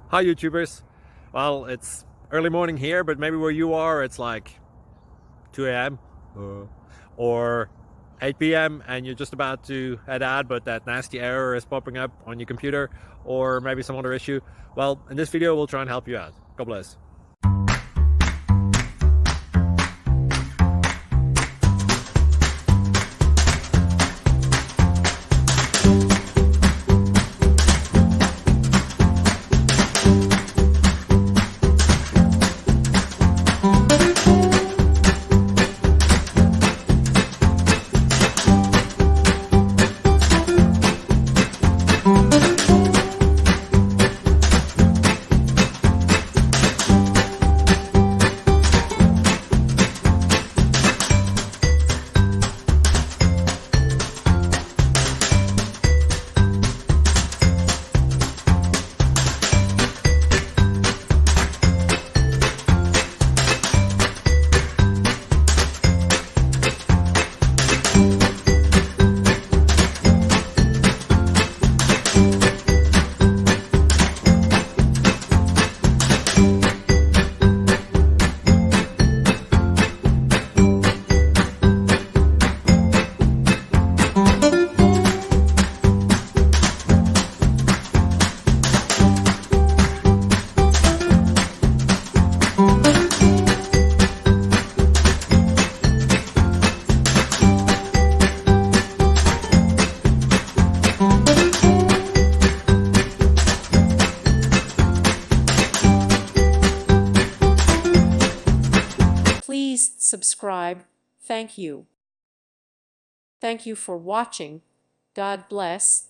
Hi YouTubers. Well, it's early morning here, but maybe where you are it's like 2 a.m. or 8 p.m. and you're just about to head out, but that nasty error is popping up on your computer, or maybe some other issue. Well, in this video we'll try and help you out. God bless. Please subscribe. Thank you. Thank you for watching. God bless.